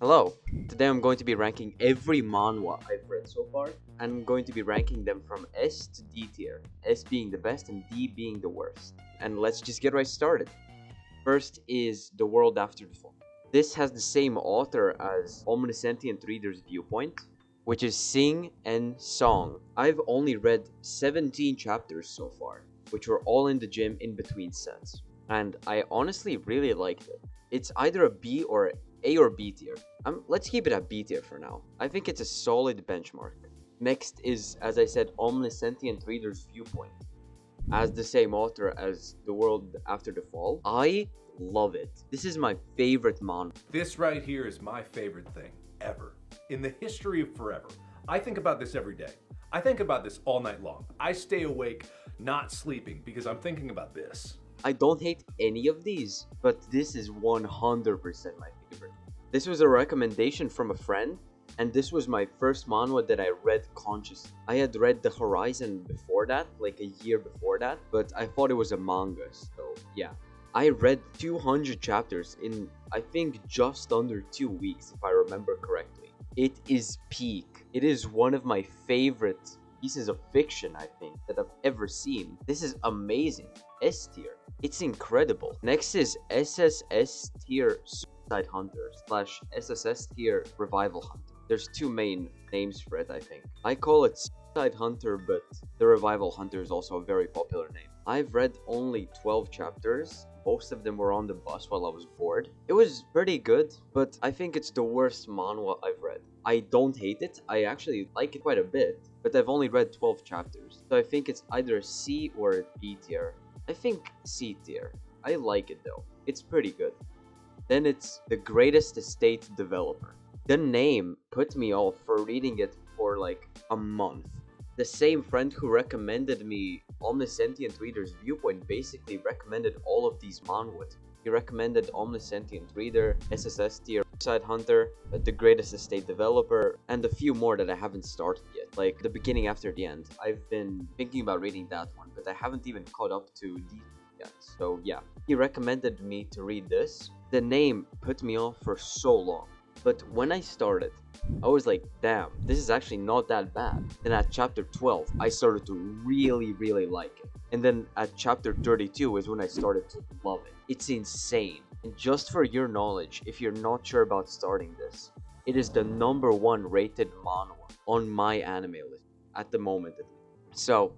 Hello, today I'm going to be ranking every manhwa I've read so far, and I'm going to be ranking them from S to D tier, S being the best and D being the worst. And let's just get right started. First is The World After the Fall. This has the same author as Omniscient Reader's Viewpoint, which is Sing and Song. I've only read 17 chapters so far, which were all in the gym in between sets, and I honestly really liked it. It's either a B or A or B tier. Let's keep it at B tier for now. I think it's a solid benchmark. Next is, as I said, Omniscient Reader's Viewpoint, as the same author as The World After the Fall. I love it. This is my favorite manga. This right here is my favorite thing ever in the history of forever. I think about this every day. I think about this all night long. I stay awake, not sleeping, because I'm thinking about this. I don't hate any of these, but this is 100% my favorite. This was a recommendation from a friend, and this was my first manhwa that I read consciously. I had read The Horizon before that, like a year before that, but I thought it was a manga, so yeah. I read 200 chapters in, I think, just under 2 weeks, if I remember correctly. It is peak. It is one of my favorite pieces of fiction, I think, that I've ever seen. This is amazing. S tier. It's incredible. Next is SSS-Tier Suicide Hunter slash SSS-Tier Revival Hunter. There's two main names for it, I think. I call it Suicide Hunter, but the Revival Hunter is also a very popular name. I've read only 12 chapters. Most of them were on the bus while I was bored. It was pretty good, but I think it's the worst manhwa I've read. I don't hate it, I actually like it quite a bit, but I've only read 12 chapters. So I think it's either C or B tier. I think C tier. I like it though. It's pretty good. Then it's The Greatest Estate Developer. The name put me off for reading it for like a month. The same friend who recommended me Omniscient Reader's Viewpoint basically recommended all of these manhwa. He recommended Omniscient Reader, SSS-Tier Suicide Hunter, The Greatest Estate Developer, and a few more that I haven't started yet, like The Beginning After the End. I've been thinking about reading that one, but I haven't even caught up to D yet, so yeah. He recommended me to read this. The name put me off for so long, but when I started, I was like, damn, this is actually not that bad. Then at chapter 12, I started to really like it. And then at chapter 32 is when I started to love it. It's insane. And just for your knowledge, if you're not sure about starting this, it is the #1 rated manhwa on my anime list at the moment at least. So,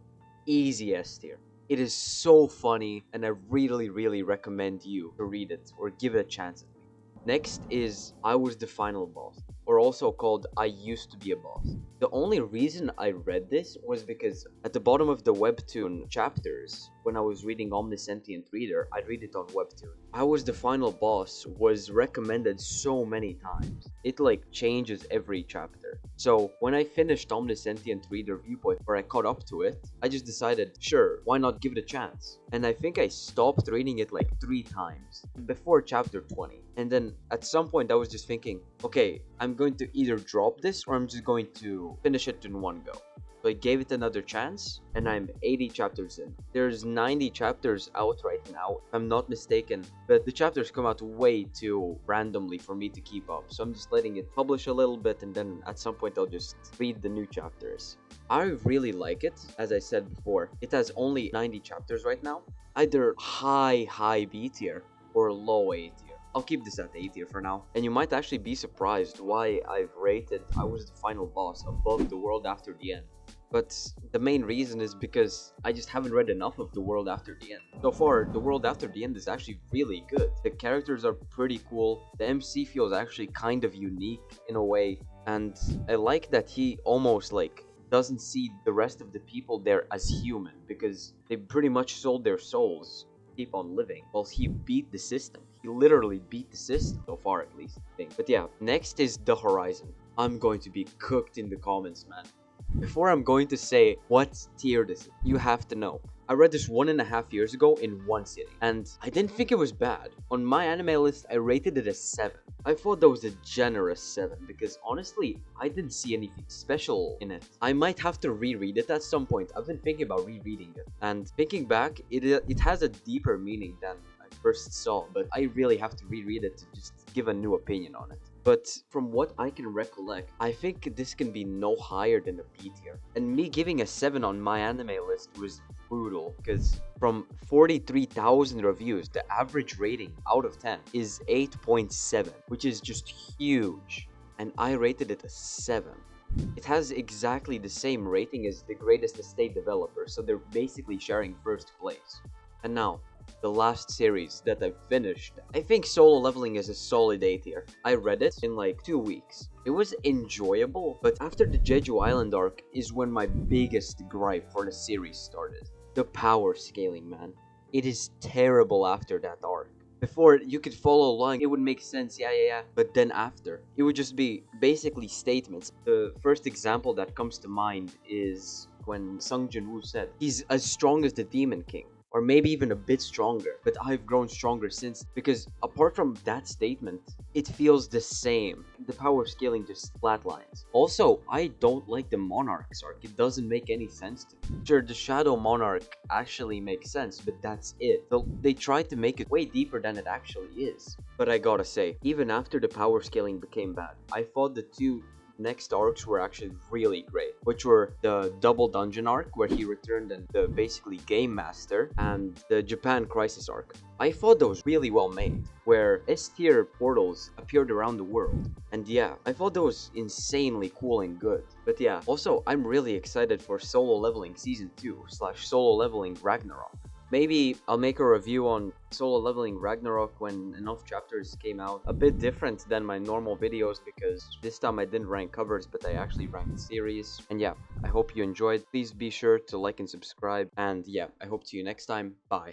easy S tier. It is so funny, and I really recommend you to read it or give it a chance at least. Next is I Was the Final Boss, or also called I Used to Be a Boss. The only reason I read this was because at the bottom of the webtoon chapters, when I was reading Omniscient Reader, I'd read it on webtoon. I Was the Final Boss was recommended so many times. It like changes every chapter. So when I finished Omniscient Reader Viewpoint, where I caught up to it, I just decided, sure, why not give it a chance? And I think I stopped reading it like 3 times before chapter 20. And then at some point I was just thinking, okay, I'm going to either drop this or I'm just going to finish it in one go. So I gave it another chance, and I'm 80 chapters in. There's 90 chapters out right now, if I'm not mistaken, but the chapters come out way too randomly for me to keep up, so I'm just letting it publish a little bit, and then at some point I'll just read the new chapters. I really like it, as I said before. It has only 90 chapters right now, either high B tier or low A tier. I'll keep this at A tier for now. And you might actually be surprised why I've rated I Was the Final Boss above The World After the End. But the main reason is because I just haven't read enough of The World After the End. So far, The World After the End is actually really good. The characters are pretty cool. The MC feels actually kind of unique in a way. And I like that he almost like doesn't see the rest of the people there as human, because they pretty much sold their souls keep on living. Well, he beat the system. He literally beat the system, so far at least, I think. But yeah, next is The Horizon. I'm going to be cooked in the comments, man. Before I'm going to say what tier this is, you have to know. I read this 1.5 years ago in one sitting, and I didn't think it was bad. On my anime list, I rated it a 7. I thought that was a generous 7, because honestly, I didn't see anything special in it. I might have to reread it at some point. I've been thinking about rereading it, and thinking back, it has a deeper meaning than I first saw, but I really have to reread it to just give a new opinion on it. But from what I can recollect, I think this can be no higher than a B tier. And me giving a 7 on my anime list was brutal, because from 43,000 reviews, the average rating out of 10 is 8.7, which is just huge. And I rated it a 7. It has exactly the same rating as the Greatest Estate Developer, so they're basically sharing first place. And now, the last series that I've finished, I think Solo Leveling is a solid A tier. I read it in like 2 weeks. It was enjoyable, but after the Jeju Island arc is when my biggest gripe for the series started. The power scaling, man. It is terrible after that arc. Before, you could follow along, it would make sense, yeah. But then after, it would just be basically statements. The first example that comes to mind is when Sung Jin-woo said, he's as strong as the Demon King, or maybe even a bit stronger, but I've grown stronger since, because apart from that statement, it feels the same. The power scaling just flatlines. Also, I don't like the Monarchs arc. It doesn't make any sense to me. Sure, the Shadow Monarch actually makes sense, but that's it. They tried to make it way deeper than it actually is. But I gotta say, even after the power scaling became bad, I thought the two next arcs were actually really great, which were the Double Dungeon arc, where he returned and the basically Game Master, and the Japan Crisis arc. I thought those really well made, where S-tier portals appeared around the world. And yeah, I thought that was insanely cool and good. But yeah, also, I'm really excited for Solo Leveling Season 2 / Solo Leveling Ragnarok. Maybe I'll make a review on Solo Leveling Ragnarok when enough chapters came out. A bit different than my normal videos, because this time I didn't rank covers, but I actually ranked series. And yeah, I hope you enjoyed. Please be sure to like and subscribe. And yeah, I hope to see you next time. Bye.